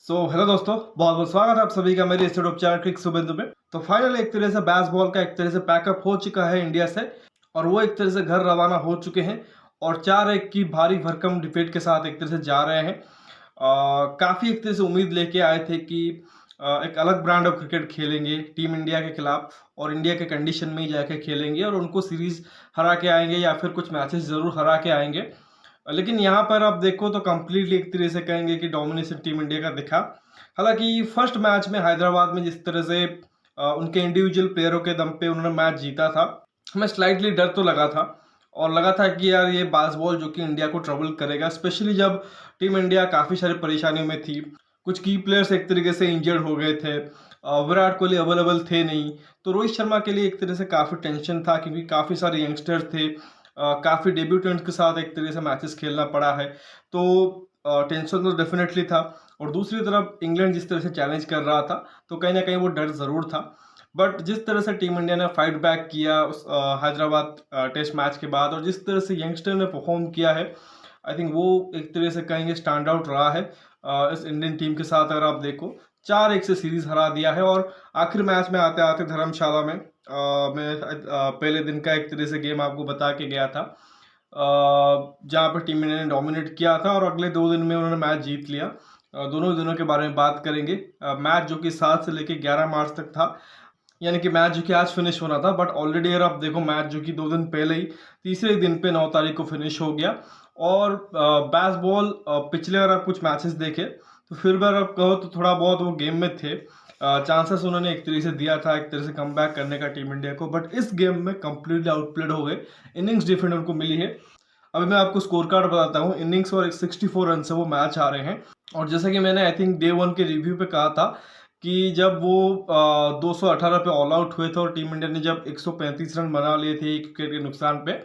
Hello दोस्तों, बहुत बहुत स्वागत है आप सभी का मेरे इस यूट्यूब चैनल क्रिक सुबेंदु में। तो फाइनली एक तरह से बेसबॉल का एक तरह से पैकअप हो चुका है इंडिया से, और वो एक तरह से घर रवाना हो चुके हैं और 4-1 की भारी भरकम डिफीट के साथ एक तरह से जा रहे हैं। काफ़ी एक तरह से उम्मीद लेके आए थे कि एक अलग ब्रांड ऑफ क्रिकेट खेलेंगे टीम इंडिया के खिलाफ, और इंडिया के कंडीशन में ही जाके खेलेंगे और उनको सीरीज हरा के आएंगे या फिर कुछ मैचेस ज़रूर हरा के आएंगे। लेकिन यहाँ पर आप देखो तो कंप्लीटली एक तरह से कहेंगे कि डोमिनेशन टीम इंडिया का दिखा। हालांकि फर्स्ट मैच में हैदराबाद में जिस तरह से उनके इंडिविजुअल प्लेयरों के दम पे उन्होंने मैच जीता था, हमें स्लाइटली डर तो लगा था और लगा था कि यार ये बास्केटबॉल जो कि इंडिया को ट्रबल करेगा, स्पेशली जब टीम इंडिया काफ़ी सारी परेशानियों में थी। कुछ की प्लेयर्स एक तरीके से इंजर्ड हो गए थे, विराट कोहली अवेलेबल थे नहीं, तो रोहित शर्मा के लिए एक तरह से काफ़ी टेंशन था क्योंकि काफ़ी सारे यंगस्टर्स थे, काफ़ी डेब्यूटेंट्स के साथ एक तरीके से मैचेस खेलना पड़ा है, तो टेंशन तो डेफिनेटली था। और दूसरी तरफ इंग्लैंड जिस तरह से चैलेंज कर रहा था तो कहीं ना कहीं वो डर ज़रूर था। बट जिस तरह से टीम इंडिया ने फाइट बैक किया उस हैदराबाद टेस्ट मैच के बाद, और जिस तरह से यंगस्टर ने परफॉर्म किया है, आई थिंक वो एक तरह से कहेंगे स्टैंड आउट रहा है इस इंडियन टीम के साथ। अगर आप देखो 4-1 से सीरीज हरा दिया है, और आखिर मैच में आते आते धर्मशाला में मैं पहले दिन का एक तरह से गेम आपको बता के गया था, जहाँ पर टीम इंडिया ने डोमिनेट किया था और अगले 2 दिन में उन्होंने मैच जीत लिया। दोनों ही दिनों के बारे में बात करेंगे। मैच जो कि 7 से लेकर 11 मार्च तक था, यानी कि मैच जो कि आज फिनिश होना था, बट ऑलरेडी अगर आप देखो मैच जो कि 2 दिन पहले ही तीसरे दिन पे 9 तारीख को फिनिश हो गया। और बेसबॉल पिछले अगर आप कुछ मैचेस देखे तो फिर भी अगर आप कहो तो थोड़ा बहुत वो गेम में थे, चांसेस उन्होंने एक तरीके से दिया था एक तरह से कम बैक करने का टीम इंडिया को, बट इस गेम में कंप्लीटली आउटप्लेड हो गए। इनिंग्स डिफरेंट उनको मिली है। अभी मैं आपको स्कोर कार्ड बताता हूँ। इनिंग्स और 64 रन से वो मैच आ रहे हैं, और जैसा कि मैंने आई थिंक डे 1 के रिव्यू पे कहा था कि जब वो 218 पे ऑल आउट हुए थे और टीम इंडिया ने जब 135 रन बना लिए थे एक विकेट के नुकसान पे,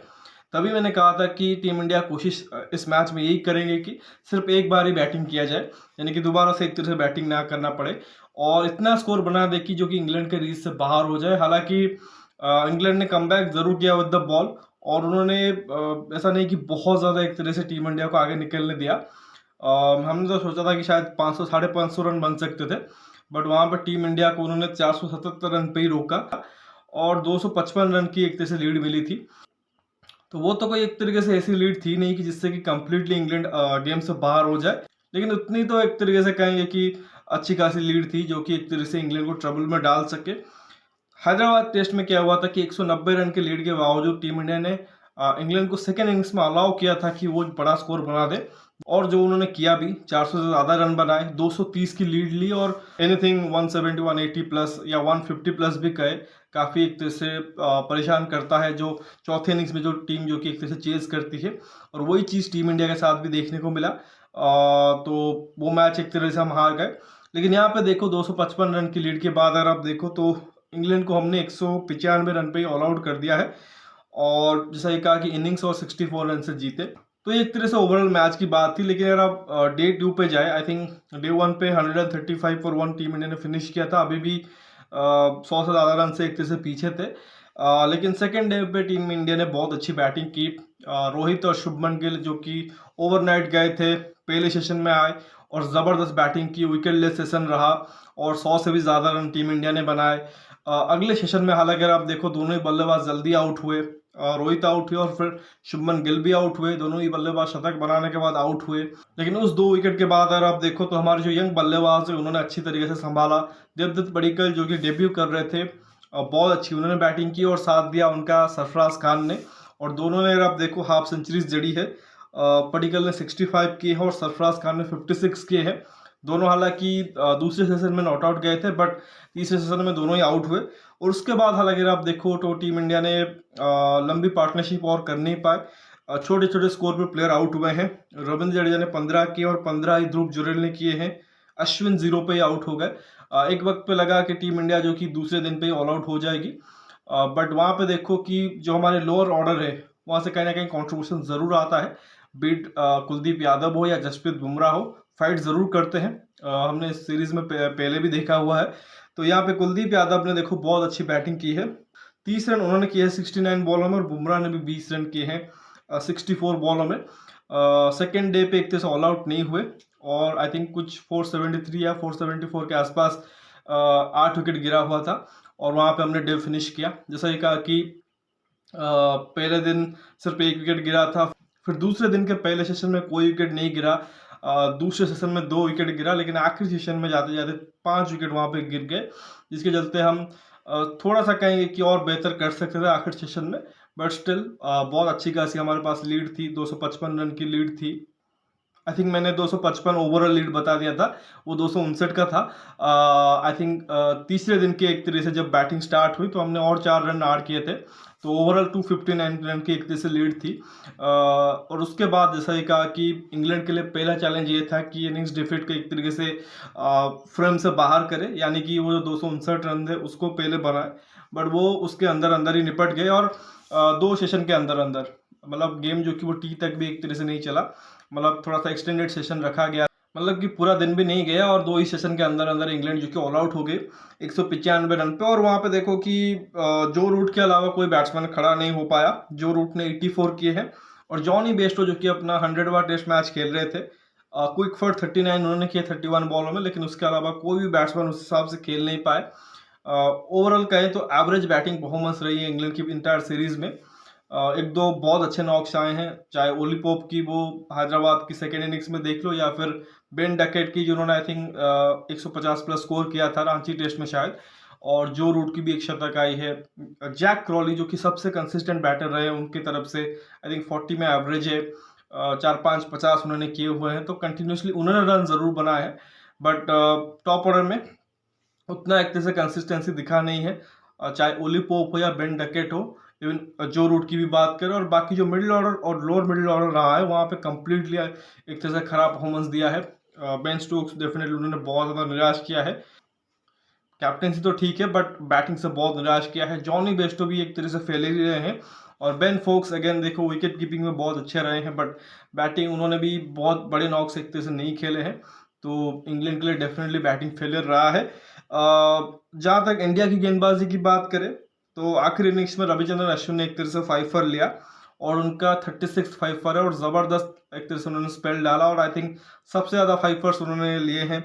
तभी मैंने कहा था कि टीम इंडिया कोशिश इस मैच में यही करेंगे कि सिर्फ एक बार ही बैटिंग किया जाए, यानी कि दोबारा से एक तरह से बैटिंग ना करना पड़े और इतना स्कोर बना दे कि जो कि इंग्लैंड के रीच से बाहर हो जाए। हालांकि इंग्लैंड ने कमबैक जरूर किया विद द बॉल, और उन्होंने ऐसा नहीं कि बहुत ज़्यादा एक तरह से टीम इंडिया को आगे निकलने दिया। हमने तो सोचा था कि शायद 500 550 रन बन सकते थे, बट वहाँ पर टीम इंडिया को उन्होंने 477 रन पे ही रोका और 255 रन की एक तरह से लीड मिली थी। तो वो तो कोई एक तरीके से ऐसी लीड थी नहीं कि जिससे कि कंप्लीटली इंग्लैंड गेम से बाहर हो जाए, लेकिन उतनी तो एक तरीके से कहेंगे कि अच्छी खासी लीड थी जो कि एक तरीके से इंग्लैंड को ट्रबल में डाल सके। हैदराबाद टेस्ट में क्या हुआ था कि 190 रन के लीड के बावजूद टीम इंडिया ने इंग्लैंड को सेकेंड इनिंग्स में अलाउ किया था कि वो बड़ा स्कोर बना दे, और जो उन्होंने किया भी। 400 से ज़्यादा रन बनाए, 230 की लीड ली, और एनीथिंग 170 180 प्लस या 150 प्लस भी कहे, काफ़ी एक तरह से परेशान करता है जो चौथे इनिंग्स में जो टीम जो कि एक तरह से चेज करती है, और वही चीज़ टीम इंडिया के साथ भी देखने को मिला। तो वो मैच एक तरह से हम हार गए। लेकिन यहाँ पे देखो 255 रन की लीड के बाद अगर आप देखो तो इंग्लैंड को हमने 195 रन पे ही ऑल आउट कर दिया है, और जैसा ये कहा कि इनिंग्स और 64 रन से जीते। तो ये एक तरह से ओवरऑल मैच की बात थी। लेकिन अगर आप डे 2 पे जाए, आई थिंक डे 1 पे 135 फॉर 1 टीम इंडिया ने फिनिश किया था, अभी भी 100 से ज़्यादा रन से एक तरह से पीछे थे। लेकिन सेकेंड डे पे टीम इंडिया ने बहुत अच्छी बैटिंग की। रोहित और शुभमन गिल जो कि ओवरनाइट गए थे, पहले सेशन में आए और ज़बरदस्त बैटिंग की, विकेटलेस सेशन रहा और 100 से भी ज़्यादा रन टीम इंडिया ने बनाए। अगले सेशन में हालांकि अगर आप देखो दोनों ही बल्लेबाज जल्दी आउट हुए, रोहित आउट हुए और फिर शुभमन गिल भी आउट हुए, दोनों ही बल्लेबाज शतक बनाने के बाद आउट हुए। लेकिन उस 2 विकेट के बाद अगर आप देखो तो हमारे जो यंग बल्लेबाज है उन्होंने अच्छी तरीके से संभाला। देवदत्त पडिक्कल जो कि डेब्यू कर रहे थे, बहुत अच्छी उन्होंने बैटिंग की और साथ दिया उनका सरफराज खान ने, और दोनों ने अगर आप देखो हाफ सेंचुरीज जड़ी है। पडिक्कल ने 65 किए हैं और सरफराज खान ने 56 किए हैं। दोनों हालांकि दूसरे सेशन में नॉट आउट गए थे, बट तीसरे सेशन में दोनों ही आउट हुए। और उसके बाद हालांकि अगर आप देखो तो टीम इंडिया ने लंबी पार्टनरशिप और कर नहीं पाए, छोटे छोटे स्कोर पर प्लेयर आउट हुए हैं। रविंद्र जडेजा ने 15 किए और 15 ही ध्रुव जुरेल ने किए हैं। अश्विन 0 पे ही आउट हो गए। एक वक्त पे लगा कि टीम इंडिया जो कि दूसरे दिन पे ही ऑल आउट हो जाएगी, बट वहाँ पे देखो कि जो हमारे लोअर ऑर्डर है वहाँ से कहीं ना कहीं कॉन्ट्रीब्यूशन ज़रूर आता है। बीट कुलदीप यादव हो या जसप्रीत बुमराह हो, फाइट ज़रूर करते हैं। हमने इस सीरीज़ में पहले भी देखा हुआ है। तो यहाँ पे कुलदीप यादव ने देखो बहुत अच्छी बैटिंग की है। 30 रन उन्होंने किए हैं 69 बॉलों में, और बुमराह ने भी 20 रन किए हैं 64 बॉलों में। सेकेंड डे पे एक तरह से ऑल आउट नहीं हुए, और आई थिंक कुछ 473 या 474 के आसपास 8 विकेट गिरा हुआ था, और वहाँ पे हमने डे फिनिश किया। जैसा ये कहा कि पहले दिन सिर्फ 1 विकेट गिरा था, फिर दूसरे दिन के पहले सेशन में कोई विकेट नहीं गिरा, दूसरे सेशन में 2 विकेट गिरा, लेकिन आखिरी सेशन में जाते जाते 5 विकेट वहाँ पे गिर गए, जिसके चलते हम थोड़ा सा कहेंगे कि और बेहतर कर सकते थे आखिरी सेशन में। बट स्टिल बहुत अच्छी खासी हमारे पास लीड थी, 255 रन की लीड थी। आई थिंक मैंने 255 ओवरऑल लीड बता दिया था, वो 259 का था। आई थिंक तीसरे दिन के एक तरह से जब बैटिंग स्टार्ट हुई तो हमने और 4 रन ऐड किए थे, तो ओवरऑल 259 रन की एक तरह से लीड थी। और उसके बाद जैसा ये कहा कि इंग्लैंड के लिए पहला चैलेंज ये था कि इनिंग्स डिफीट को एक तरीके से फ्रेम से बाहर करे, यानी कि वो जो 259 रन थे उसको पहले बनाए, बट वो उसके अंदर अंदर ही निपट गए। और 2 सेशन के अंदर अंदर, मतलब गेम जो कि वो टी तक भी एक तरह से नहीं चला, मतलब थोड़ा सा एक्सटेंडेड सेशन रखा गया, मतलब कि पूरा दिन भी नहीं गया, और 2 ही सेशन के अंदर अंदर इंग्लैंड जो कि ऑल आउट हो गए 195 रन पे। और वहाँ पे देखो कि जो रूट के अलावा कोई बैट्समैन खड़ा नहीं हो पाया। जो रूट ने 84 किए हैं, और जॉनी बेस्टो जो कि अपना 100वां टेस्ट मैच खेल रहे थे, क्विक फॉर 39 उन्होंने किए 31 बॉलों में, लेकिन उसके अलावा कोई भी बैट्समैन उस हिसाब से खेल नहीं पाए। ओवरऑल कहें तो एवरेज बैटिंग परफॉर्मेंस रही है इंग्लैंड की इंटायर सीरीज में। एक दो बहुत अच्छे नॉक्स आए हैं, चाहे ओली पोप की वो हैदराबाद की सेकेंड इनिंग्स में देख लो, या फिर बेन डकेट की जिन्होंने आई थिंक 150 प्लस स्कोर किया था रांची टेस्ट में शायद, और जो रूट की भी एक शतक आई है। जैक क्रॉली जो कि सबसे कंसिस्टेंट बैटर रहे उनकी तरफ से आई थिंक 40 में एवरेज है, 4-5 50 उन्होंने किए हुए हैं, तो कंटिन्यूसली उन्होंने रन जरूर बनाए हैं, बट टॉप ऑर्डर में उतना एक तरह से कंसिस्टेंसी दिखा नहीं है, चाहे ओली पोप हो या बेन डकेट हो, इवन जो रूट की भी बात करें। और बाकी जो मिडिल ऑर्डर और लोअर मिडिल ऑर्डर रहा है वहाँ पे कंप्लीटली एक तरह से खराब परफॉर्मेंस दिया है। बेन स्टोक्स डेफिनेटली उन्होंने बहुत ज़्यादा निराश किया है, कैप्टनसी तो ठीक है बट बैटिंग से बहुत निराश किया है। जॉनी बेस्टो भी एक तरह से फेल ही रहे हैं, और बेन फोक्स अगेन देखो विकेट कीपिंग में बहुत अच्छे रहे हैं, बट बैटिंग उन्होंने भी बहुत बड़े नॉक्स एक तरह से नहीं खेले हैं, तो इंग्लैंड के लिए डेफिनेटली बैटिंग फेलियर रहा है। जहाँ तक इंडिया की गेंदबाजी की बात करें तो आखिरी इनिंग्स में रविचंद्रन अश्विन ने एक तरह से 5 फॉर लिया, और उनका 36 5 फॉर है, और ज़बरदस्त एक तरह से उन्होंने स्पेल डाला, और आई थिंक सबसे ज़्यादा 5 फॉर्स उन्होंने लिए हैं,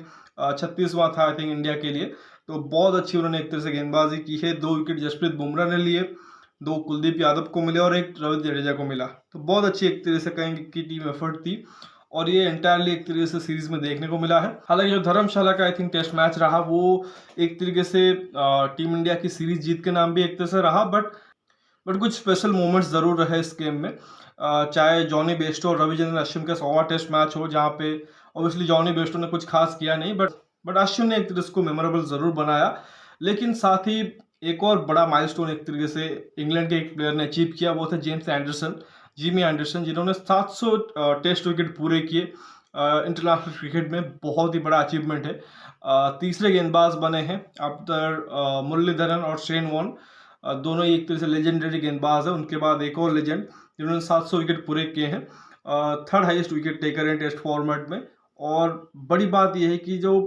36वां था आई थिंक इंडिया के लिए। तो बहुत अच्छी उन्होंने एक तरह से गेंदबाजी की है। 2 विकेट जसप्रीत बुमराह ने लिए, 2 कुलदीप यादव को मिले, और 1 रविंद्र जडेजा को मिला, तो बहुत अच्छी एक तरह से कहेंगे कि टीम एफर्ट थी, और ये एंटायरली एक तरीके से सीरीज में देखने को मिला है। हालांकि जो धर्मशाला का आई थिंक टेस्ट मैच रहा वो एक तरीके से टीम इंडिया की सीरीज जीत के नाम भी एक तरह से रहा, बट कुछ स्पेशल मोमेंट्स जरूर रहे इस गेम में। चाहे जॉनी बेस्टो और रविचंद्रन अश्विन का 100वां टेस्ट मैच हो, जहाँ पे ऑब्वियसली जॉनी बेस्टो ने कुछ खास किया नहीं, बट अश्विन ने एक तरीके से मेमोरेबल जरूर बनाया। लेकिन साथ ही एक और बड़ा माइलस्टोन एक तरीके से इंग्लैंड के एक प्लेयर ने अचीव किया, वो थे जिमी एंडरसन, जिन्होंने 700 टेस्ट विकेट पूरे किए इंटरनेशनल क्रिकेट में, बहुत ही बड़ा अचीवमेंट है। तीसरे गेंदबाज बने हैं आफ्टर मुरलीधरन और शेन वॉर्न, दोनों ही एक तरह से लेजेंडरी गेंदबाज है। उनके बाद एक और लेजेंड जिन्होंने 700 विकेट पूरे किए हैं, थर्ड हाईएस्ट विकेट टेकर है टेस्ट फॉर्मेट में। और बड़ी बात यह है कि जो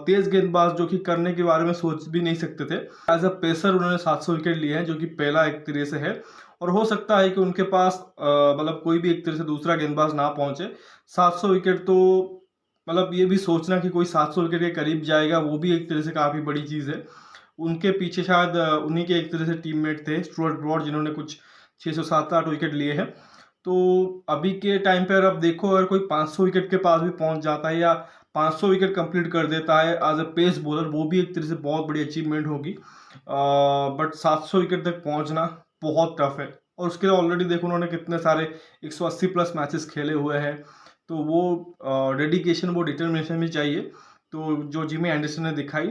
तेज गेंदबाज जो कि करने के बारे में सोच भी नहीं सकते थे, एज अ पेसर उन्होंने 700 विकेट लिए हैं, जो कि पहला एक तरह से है, और हो सकता है कि उनके पास मतलब कोई भी एक तरह से दूसरा गेंदबाज ना पहुंचे। 700 विकेट तो मतलब ये भी सोचना कि कोई 700 विकेट के करीब जाएगा वो भी एक तरह से काफ़ी बड़ी चीज़ है। उनके पीछे शायद उन्हीं के एक तरह से टीममेट थे स्टुअर्ट ब्रॉड, जिन्होंने कुछ 607-8 विकेट लिए हैं। तो अभी के टाइम पर अब देखो, अगर कोई 500 विकेट के पास भी पहुंच जाता है या 500 विकेट कंप्लीट कर देता है एज अ पेस बॉलर, वो भी एक तरह से बहुत बड़ी अचीवमेंट होगी। बट 700 विकेट तक पहुंचना बहुत टफ है, और उसके लिए ऑलरेडी देखो उन्होंने कितने सारे 180 प्लस मैचेस खेले हुए हैं, तो वो डेडिकेशन, वो डिटर्मिनेशन भी चाहिए। तो जो जिमी एंडरसन ने दिखाई,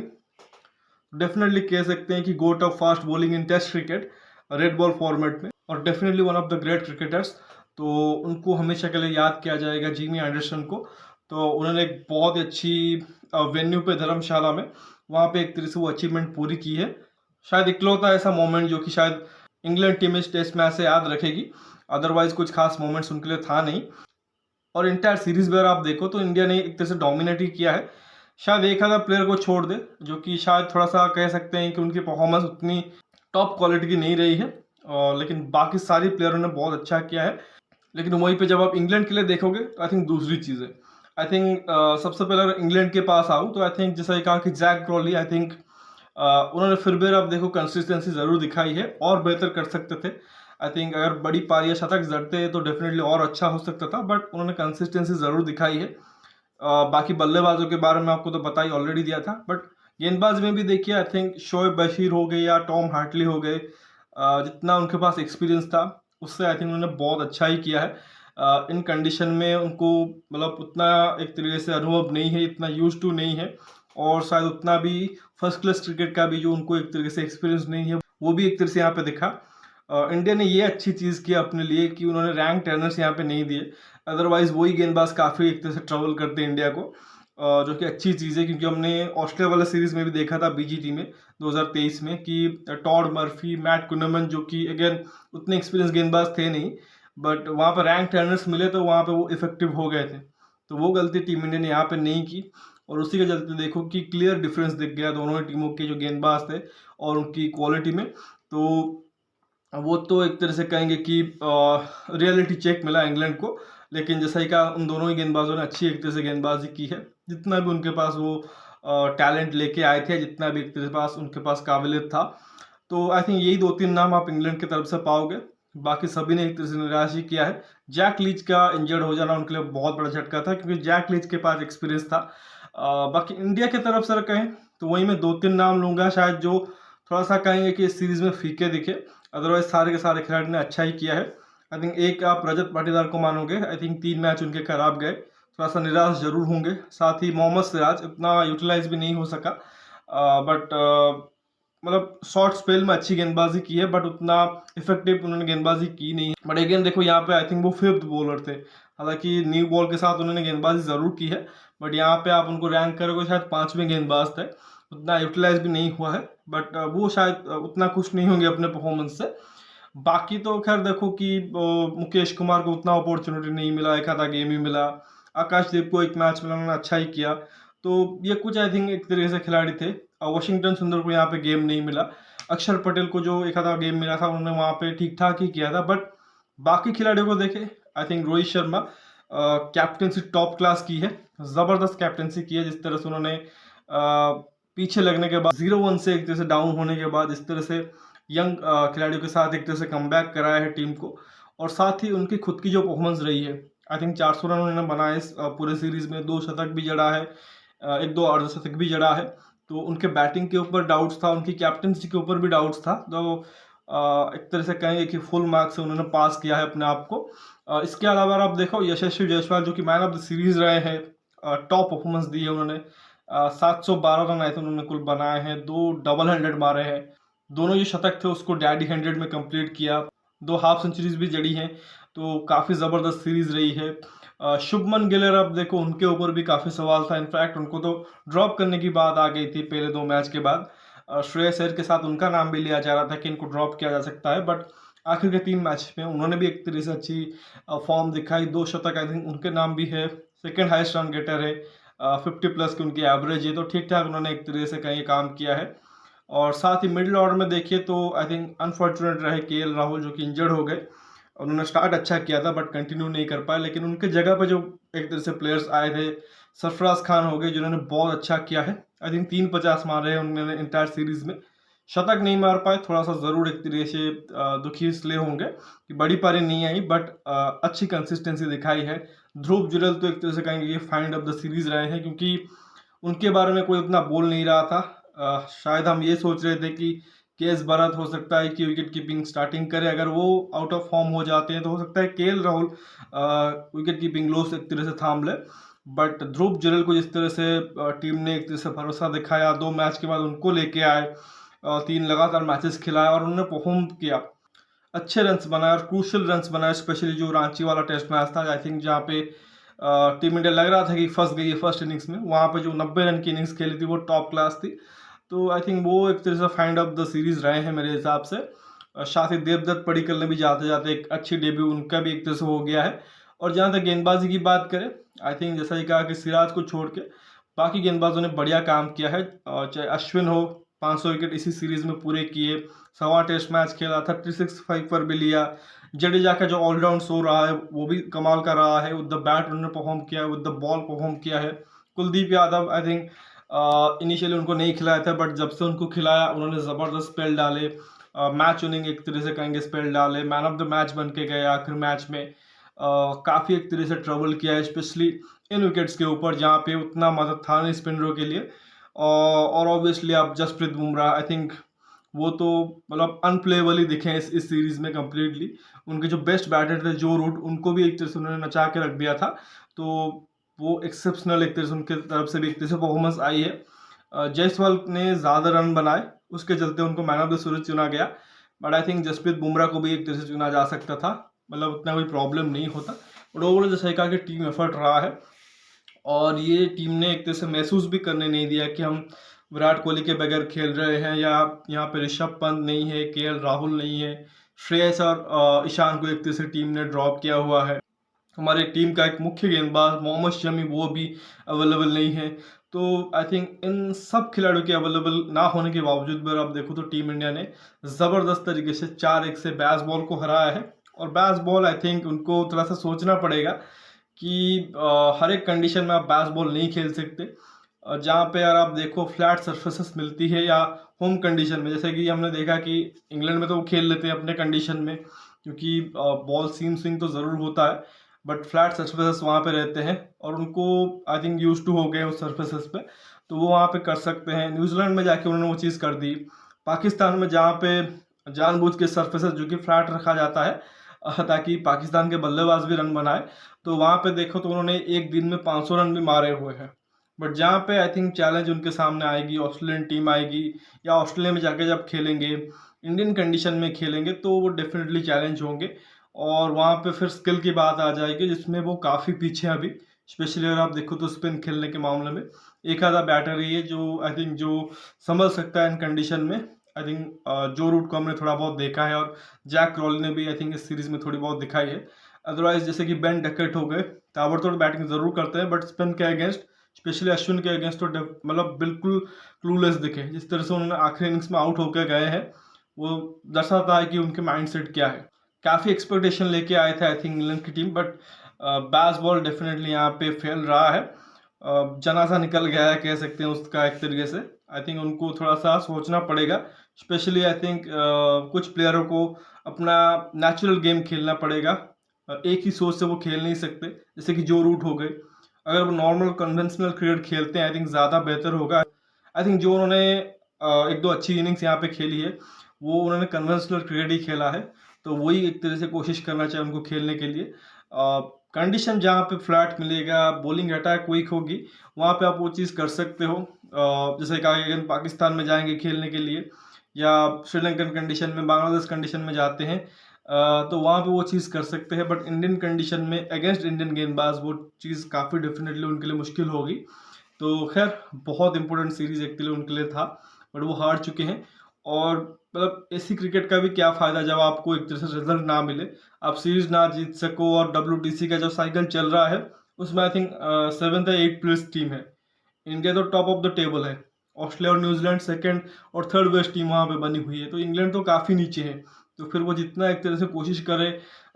डेफिनेटली कह सकते हैं कि goat of fast bowling in test cricket red ball format में, और definitely one of the great cricketers, तो उनको हमेशा के लिए याद किया जाएगा जिमी एंडरसन को। तो उन्होंने एक बहुत अच्छी वेन्यू पे धर्मशाला में वहाँ पे एक तरह से वो अचीवमेंट पूरी की है। शायद इकलौता ऐसा मोमेंट जो कि शायद इंग्लैंड टीम इस टेस्ट मैच से याद रखेगी, अदरवाइज कुछ खास मोमेंट्स उनके लिए था नहीं। और इंटायर सीरीज में आप देखो तो इंडिया ने एक तरह से डोमिनेट ही किया है, शायद एक आधा प्लेयर को छोड़ दे जो कि शायद थोड़ा सा कह सकते हैं कि उनकी परफॉर्मेंस उतनी टॉप क्वालिटी की नहीं रही है, लेकिन बाकी सारी प्लेयरों ने बहुत अच्छा किया है। लेकिन वहीं पे जब आप इंग्लैंड के लिए देखोगे तो आई थिंक दूसरी चीज़ है। आई थिंक सबसे पहले अगर इंग्लैंड के पास आऊँ तो आई थिंक जैसा ये कहा कि जैक क्रॉली, आई थिंक उन्होंने फिर भी अब देखो कंसिस्टेंसी ज़रूर दिखाई है और बेहतर कर सकते थे। आई थिंक अगर बड़ी पारियाँ शतक जड़ते तो डेफिनेटली और अच्छा हो सकता था, बट उन्होंने कंसिस्टेंसी ज़रूर दिखाई है। बाकी बल्लेबाजों के बारे में आपको तो बता ही ऑलरेडी दिया था, बट गेंदबाज में भी देखिए आई थिंक शोएब बशीर हो गए या टॉम हार्टली हो गए, जितना उनके पास एक्सपीरियंस था उससे आई थिंक उन्होंने बहुत अच्छा ही किया है। इन कंडीशन में उनको मतलब उतना एक तरीके से अनुभव नहीं है, इतना यूज टू नहीं है, और शायद उतना भी फर्स्ट क्लास क्रिकेट का भी जो उनको एक तरीके से एक्सपीरियंस नहीं है वो भी एक तरह से यहाँ पे दिखा। इंडिया ने ये अच्छी चीज़ की अपने लिए कि उन्होंने रैंक टर्नर्स यहाँ पे नहीं दिए, अदरवाइज वही गेंदबाज काफ़ी एक तरह से ट्रबल करते इंडिया को, जो कि अच्छी चीज़ है क्योंकि हमने ऑस्ट्रेलिया वाला सीरीज में भी देखा था बीजीटी में 2023 में कि टॉड मर्फी, मैट कुनमन, जो कि अगेन उतने एक्सपीरियंस गेंदबाज थे नहीं, बट वहाँ पर रैंक टर्नर्स मिले तो वहाँ पे वो इफेक्टिव हो गए थे। तो वो गलती टीम इंडिया ने यहाँ पे नहीं की, और उसी के चलते देखो कि क्लियर डिफरेंस दिख गया दोनों ही टीमों के जो गेंदबाज थे और उनकी क्वालिटी में। तो वो तो एक तरह से कहेंगे कि रियलिटी चेक मिला इंग्लैंड को, लेकिन जैसा ही कहा उन दोनों ही गेंदबाजों ने अच्छी एक तरह से गेंदबाजी की है, जितना भी उनके पास वो टैलेंट लेके आए थे, जितना भी एक तरह से पास उनके पास काबिलियत था। तो आई थिंक यही 2-3 नाम आप इंग्लैंड की तरफ से पाओगे, बाकी सभी ने एक तरह से निराश ही किया है। जैक लीच का इंजर्ड हो जाना उनके लिए बहुत बड़ा झटका था क्योंकि जैक लीच के पास एक्सपीरियंस था। बाकी इंडिया की तरफ से कहें तो वहीं मैं 2-3 नाम लूँगा शायद जो थोड़ा सा कहेंगे कि इस सीरीज़ में फीके दिखे, अदरवाइज सारे के सारे खिलाड़ी ने अच्छा ही किया है। आई थिंक एक आप रजत पाटीदार को मानोगे, आई थिंक 3 मैच उनके खराब गए, थोड़ा सा निराश जरूर होंगे। साथ ही मोहम्मद सिराज उतना यूटिलाइज भी नहीं हो सका, बट मतलब शॉर्ट स्पेल में अच्छी गेंदबाजी की है, बट उतना इफेक्टिव उन्होंने गेंदबाजी की नहीं है। बट अगेन देखो यहाँ पे आई थिंक वो 5th बॉलर थे, हालांकि न्यू बॉल के साथ उन्होंने गेंदबाजी ज़रूर की है, बट यहाँ पे आप उनको रैंक करोगे शायद 5वें गेंदबाज थे, उतना यूटिलाइज भी नहीं हुआ है, बट वो शायद उतना खुश नहीं होंगे अपने परफॉर्मेंस से। बाकी तो खैर देखो कि मुकेश कुमार को उतना अपॉर्चुनिटी नहीं मिला, एक आधा गेम ही मिला। आकाशदीप को एक मैच में उन्होंने अच्छा ही किया। तो ये कुछ आई थिंक एक तरीके से खिलाड़ी थे। वाशिंगटन सुंदर को यहाँ पे गेम नहीं मिला। अक्षर पटेल को जो एक आधा गेम मिला था उन्होंने वहाँ पे ठीक ठाक ही किया था, बट बाकी खिलाड़ियों को देखे I think Rohit Sharma captaincy top class की है, ज़बरदस्त कैप्टनसी की है। जिस तरह से उन्होंने पीछे लगने के बाद 0-1 से एक तरह से डाउन होने के बाद इस तरह से यंग खिलाड़ियों के साथ एक तरह से कमबैक कराया है टीम को, और साथ ही उनकी खुद की जो परफॉर्मेंस रही है, आई थिंक 400 रन उन्होंने बनाए इस पूरे सीरीज में, 2 शतक भी जड़ा है, 1-2 अर्धशतक भी जड़ा है। तो उनके बैटिंग के ऊपर डाउट्स था, उनकी कैप्टनसी के ऊपर भी डाउट्स था, तो एक तरह से कहेंगे कि फुल मार्क्स से उन्होंने पास किया है अपने आप को। इसके अलावा आप देखो यशस्वी जायसवाल जो कि मैन ऑफ द सीरीज रहे हैं, टॉप परफॉर्मेंस दी है उन्होंने, 712 रन आए थे उन्होंने कुल बनाए हैं, 2 डबल हैंडेड मारे हैं, दोनों जो शतक थे उसको डैडी हैंडेड में कंप्लीट किया, 2 हाफ सेंचुरीज भी जड़ी हैं, तो काफ़ी ज़बरदस्त सीरीज रही है। शुभमन गिल अब देखो उनके ऊपर भी काफ़ी सवाल था, इनफैक्ट उनको तो ड्रॉप करने की बात आ गई थी पहले 2 मैच के बाद। श्रेयस अय्यर के साथ उनका नाम भी लिया जा रहा था कि इनको ड्रॉप किया जा सकता है, बट आखिर के 3 मैच में उन्होंने भी एक तरह से अच्छी फॉर्म दिखाई, 2 शतक आई थिंक उनके नाम भी है, सेकेंड हाइस्ट रन गेटर है, 50+ की उनकी एवरेज है, तो ठीक ठाक उन्होंने एक तरह से कहीं काम किया है। और साथ ही मिडिल ऑर्डर में देखिए तो आई थिंक अनफॉर्चुनेट रहे केएल राहुल जो कि इंजर्ड हो गए। उन्होंने स्टार्ट अच्छा किया था बट कंटिन्यू नहीं कर पाए, लेकिन उनके जगह पे जो एक तरह से प्लेयर्स आए थे, सरफराज खान हो गए जिन्होंने बहुत अच्छा किया है। आई थिंक 350 मारे हैं उन्होंने इंटायर सीरीज में, शतक नहीं मार पाए, थोड़ा सा ज़रूर एक तरीके से दुखी इसलिए होंगे कि बड़ी पारी नहीं आई, बट अच्छी कंसिस्टेंसी दिखाई है। ध्रुव जुरेल तो एक तरह से कहेंगे कि फाइंड ऑफ द सीरीज रहे हैं, क्योंकि उनके बारे में कोई उतना बोल नहीं रहा था। शायद हम ये सोच रहे थे कि केएस भरत हो सकता है कि विकेट कीपिंग स्टार्टिंग करे, अगर वो आउट ऑफ फॉर्म हो जाते हैं तो हो सकता है KL Rahul wicket keeping loss एक तरह से थाम ले, बट ध्रुव जुरेल को जिस तरह से टीम ने एक तरह से भरोसा दिखाया, 2 मैच के बाद उनको लेके आए, 3 लगातार मैचेस खिलाए और उन्होंने परफॉर्म किया, अच्छे रन्स बनाए और क्रूशल रन्स बनाए, स्पेशली जो रांची वाला टेस्ट मैच था आई थिंक जहाँ पे टीम इंडिया लग रहा था कि फंस गई है फर्स्ट इनिंग्स में, वहाँ पे जो 90 रन की इनिंग्स खेली थी वो टॉप क्लास थी। तो आई थिंक वो एक तरह से फाइंड ऑफ द सीरीज रहे हैं मेरे हिसाब से। साथ ही देवदत्त पडिक्कल ने भी जाते जाते एक अच्छी डेब्यू उनका भी एक तरह से हो गया है। और जहाँ तक गेंदबाजी की बात करें, आई थिंक जैसा ही कहा कि सिराज को छोड़ के बाकी गेंदबाजों ने बढ़िया काम किया है, चाहे अश्विन हो, 500 विकेट इसी सीरीज में पूरे किए, 1.25 टेस्ट मैच खेला, 365 पर भी लिया। जडेजा का जो ऑलराउंड शो रहा है वो भी कमाल का रहा है, विद द बैट उन्होंने परफॉर्म किया है, विद द बॉल परफॉर्म किया है। Kuldeep Yadav I think initially उनको नहीं खिलाया था, बट जब से उनको खिलाया उन्होंने ज़बरदस्त स्पेल डाले, मैच विनिंग एक तरह से कहेंगे स्पेल डाले, मैन ऑफ द मैच बन के गए आखिर मैच में। काफ़ी एक तरह से ट्रबल किया है, स्पेशली इन विकेट्स के ऊपर जहाँ पे उतना मदद था नहीं स्पिनरों के लिए। और ऑब्वियसली आप जसप्रीत बुमराह, आई थिंक वो तो मतलब अनप्लेएबल ही दिखे इस सीरीज में कम्प्लीटली। उनके जो बेस्ट बैटर थे जो रूट, उनको भी एक तरह से उन्होंने नचा के रख दिया था। तो वो एक्सेप्शनल एक तरह से उनके तरफ से भी एक तरह से परफॉर्मेंस आई है। जायसवाल ने ज़्यादा रन बनाए, उसके चलते उनको मैन ऑफ द सीरीज चुना गया। But I think Jasprit Bumrah को भी एक तरह से चुना जा सकता था, मतलब उतना कोई प्रॉब्लम नहीं होता। बट ओवरऑल जैसे कहा कि टीम एफर्ट रहा है, और ये टीम ने एक तरह से महसूस भी करने नहीं दिया कि हम विराट कोहली के बगैर खेल रहे हैं, या यहाँ पे ऋषभ पंत नहीं है, केएल राहुल नहीं है, श्रेयस और ईशान को एक तरह से टीम ने ड्रॉप किया हुआ है। हमारे टीम का एक मुख्य गेंदबाज मोहम्मद शमी वो भी अवेलेबल नहीं है। तो आई थिंक इन सब खिलाड़ियों के अवेलेबल ना होने के बावजूद भी आप देखो तो टीम इंडिया ने ज़बरदस्त तरीके से 4-1 से बैसबॉल को हराया है। और बैसबॉल आई थिंक उनको थोड़ा सा सोचना पड़ेगा कि हर एक कंडीशन में आप बैसबॉल नहीं खेल सकते। जहाँ पे यार आप देखो फ्लैट सरफेसेस मिलती है, या होम कंडीशन में, जैसे कि हमने देखा कि इंग्लैंड में तो वो खेल लेते हैं अपने कंडीशन में, क्योंकि बॉल सीम स्विंग तो ज़रूर होता है, बट फ्लैट सरफेसेस वहाँ पे रहते हैं और उनको आई थिंक यूज टू हो गए उस सरफेसेस पे, तो वो वहाँ पे कर सकते हैं। न्यूजीलैंड में जाके उन्होंने वो चीज़ कर दी। पाकिस्तान में जहाँ पे जानबूझ के सरफेसेस जो कि फ्लैट रखा जाता है ताकि पाकिस्तान के बल्लेबाज भी रन बनाए, तो वहाँ पे देखो तो उन्होंने एक दिन में 500 रन भी मारे हुए हैं। बट जहाँ पे आई थिंक चैलेंज उनके सामने आएगी, ऑस्ट्रेलियन टीम आएगी, या ऑस्ट्रेलिया में जाके जब खेलेंगे, इंडियन कंडीशन में खेलेंगे, तो वो डेफिनेटली चैलेंज होंगे। और वहाँ पे फिर स्किल की बात आ जाएगी, जिसमें वो काफ़ी पीछे हैं अभी। स्पेशली अगर आप देखो तो स्पिन खेलने के मामले में एक आधा बैटर ही है जो आई थिंक जो संभल सकता है इन कंडीशन में। आई थिंक जो रूट को हमने थोड़ा बहुत देखा है, और जैक क्रॉली ने भी आई थिंक इस सीरीज़ में थोड़ी बहुत दिखाई है। अदरवाइज जैसे कि बेन डकेट हो गए, ताबड़तोड़ बैटिंग ज़रूर करते हैं, बट स्पिन के अगेंस्ट, स्पेशली अश्विन के अगेंस्ट तो मतलब बिल्कुल क्लूलेस दिखे। जिस तरह से उन्होंने आखिरी इनिंग्स में आउट होकर गए हैं, वो दर्शाता है कि उनके माइंडसेट क्या है। काफ़ी एक्सपेक्टेशन लेके आए थे आई थिंक इंग्लैंड की टीम, बट बैसबॉल डेफिनेटली यहाँ पे फेल रहा है। जनाजा निकल गया है कह सकते हैं उसका एक तरीके से। आई थिंक उनको थोड़ा सा सोचना पड़ेगा, स्पेशली आई थिंक कुछ प्लेयरों को अपना नेचुरल गेम खेलना पड़ेगा। एक ही सोच से वो खेल नहीं सकते, जैसे कि जो रूट हो गए। अगर वो नॉर्मल कन्वेंशनल क्रिकेट खेलते हैं आई थिंक ज़्यादा बेहतर होगा। आई थिंक जो उन्होंने एक दो अच्छी इनिंग्स यहाँ पे खेली है, वो उन्होंने कन्वेंशनल क्रिकेट ही खेला है, तो वही एक तरह से कोशिश करना चाहिए उनको खेलने के लिए। कंडीशन जहाँ पे फ्लैट मिलेगा, बॉलिंग अटैक वीक होगी, वहाँ पे आप वो चीज़ कर सकते हो। जैसे कहा अगर पाकिस्तान में जाएंगे खेलने के लिए, या श्रीलंकन कंडीशन में, बांग्लादेश कंडीशन में जाते हैं, तो वहाँ पे वो चीज़ कर सकते हैं। बट इंडियन कंडीशन में अगेंस्ट इंडियन गेंदबाज वो चीज़ काफ़ी डेफिनेटली उनके लिए मुश्किल होगी। तो खैर बहुत इंपॉर्टेंट सीरीज़ एक के लिए उनके लिए था, बट वो हार चुके हैं। और मतलब ऐसी क्रिकेट का भी क्या फ़ायदा जब आपको एक तरह से रिजल्ट ना मिले, आप सीरीज ना जीत सको। और WTC का जो साइकिल चल रहा है उसमें आई थिंक 7th या 8th प्लेस टीम है। इंडिया तो टॉप ऑफ द टेबल है, ऑस्ट्रेलिया और न्यूजीलैंड सेकंड और थर्ड बेस्ट टीम वहाँ पे बनी हुई है, तो इंग्लैंड तो काफ़ी नीचे है। तो फिर वो जितना एक तरह से कोशिश करे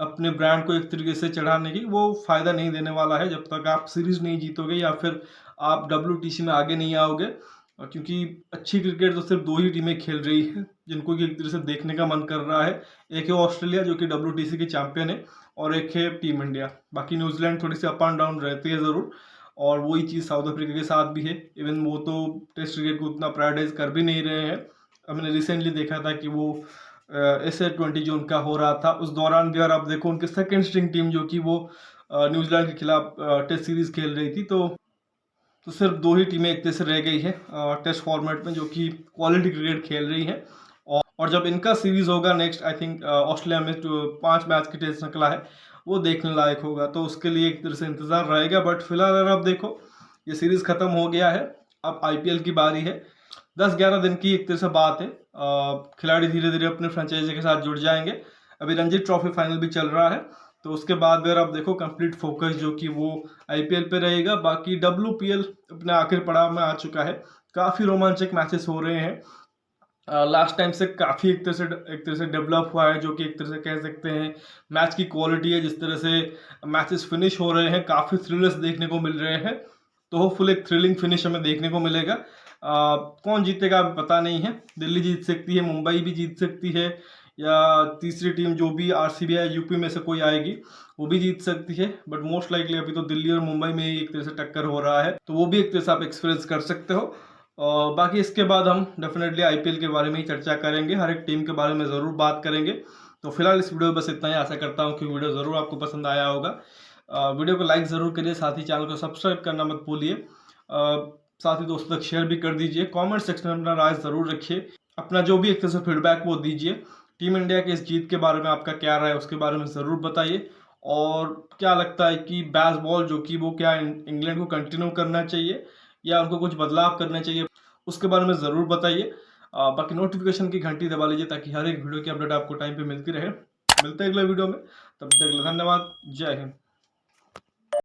अपने ब्रांड को एक तरीके से चढ़ाने की, वो फ़ायदा नहीं देने वाला है जब तक आप सीरीज़ नहीं जीतोगे या फिर आप WTC में आगे नहीं आओगे। क्योंकि अच्छी क्रिकेट तो सिर्फ दो ही टीमें खेल रही है जिनको कि एक तरह से देखने का मन कर रहा है। एक है ऑस्ट्रेलिया जो कि WTC की चैंपियन है, और एक है टीम इंडिया। बाकी न्यूजीलैंड थोड़ी सी अप एंड डाउन रहती है ज़रूर, और वही चीज़ साउथ अफ्रीका के साथ भी है। इवन वो तो टेस्ट क्रिकेट को उतना प्रायोरिटाइज कर भी नहीं रहे हैं। हमने रिसेंटली देखा था कि वो SA20 जो उनका हो रहा था, उस दौरान भी अगर आप देखो उनकी सेकेंड स्ट्रिंग टीम जो कि वो न्यूजीलैंड के खिलाफ टेस्ट सीरीज़ खेल रही थी, तो सिर्फ दो ही टीमें एक तरह से रह गई है टेस्ट फॉर्मेट में जो कि क्वालिटी क्रिकेट खेल रही हैं। और जब इनका सीरीज़ होगा नेक्स्ट, आई थिंक ऑस्ट्रेलिया में 5 मैच की टेस्ट निकला है, वो देखने लायक होगा, तो उसके लिए एक तरह से इंतज़ार रहेगा। बट फिलहाल अगर आप देखो ये सीरीज़ ख़त्म हो गया है, अब IPL की बारी है। 10-11 दिन की एक तरह से बात है, खिलाड़ी धीरे धीरे अपने फ्रेंचाइजी के साथ जुड़ जाएंगे। अभी रणजी ट्रॉफी फाइनल भी चल रहा है, तो उसके बाद अगर आप देखो कंप्लीट फोकस जो कि वो IPL पे रहेगा। बाकी WPL अपने आखिर पड़ाव में आ चुका है, काफ़ी रोमांचक मैचेस हो रहे हैं। लास्ट टाइम से काफ़ी एक तरह से डेवलप हुआ है, जो कि एक तरह से कह सकते हैं मैच की क्वालिटी है। जिस तरह से मैचेस फिनिश हो रहे हैं, काफ़ी थ्रिलर्स देखने को मिल रहे हैं, तो होपफुल एक थ्रिलिंग फिनिश हमें देखने को मिलेगा। कौन जीतेगा अभी पता नहीं है, दिल्ली जीत सकती है, मुंबई भी जीत सकती है, या तीसरी टीम जो भी आरसीबी या यूपी में से कोई आएगी वो भी जीत सकती है। बट मोस्ट लाइकली अभी तो दिल्ली और मुंबई में ही एक तरह से टक्कर हो रहा है, तो वो भी एक तरह से आप एक्सपीरियंस कर सकते हो। और बाकी इसके बाद हम डेफिनेटली आईपीएल के बारे में ही चर्चा करेंगे, हर एक टीम के बारे में ज़रूर बात करेंगे। तो फिलहाल इस वीडियो में बस इतना ही। आशा करता हूँ कि वीडियो ज़रूर आपको पसंद आया होगा। वीडियो को लाइक ज़रूर करिए, साथ ही चैनल को सब्सक्राइब करना मत भूलिए। साथ ही दोस्तों तक शेयर भी कर दीजिए। कमेंट सेक्शन में अपना राय ज़रूर रखिए, अपना जो भी एक तरह से फीडबैक वो दीजिए। टीम इंडिया के इस जीत के बारे में आपका क्या राय है उसके बारे में ज़रूर बताइए। और क्या लगता है कि बैस बॉल जो कि वो क्या इंग्लैंड को कंटिन्यू करना चाहिए या उनको कुछ बदलाव करना चाहिए, उसके बारे में ज़रूर बताइए। बाकी नोटिफिकेशन की घंटी दबा लीजिए ताकि हर एक वीडियो की अपडेट आपको टाइम पे मिलती रहे। मिलते हैं अगले वीडियो में, तब तक के लिए धन्यवाद। जय हिंद।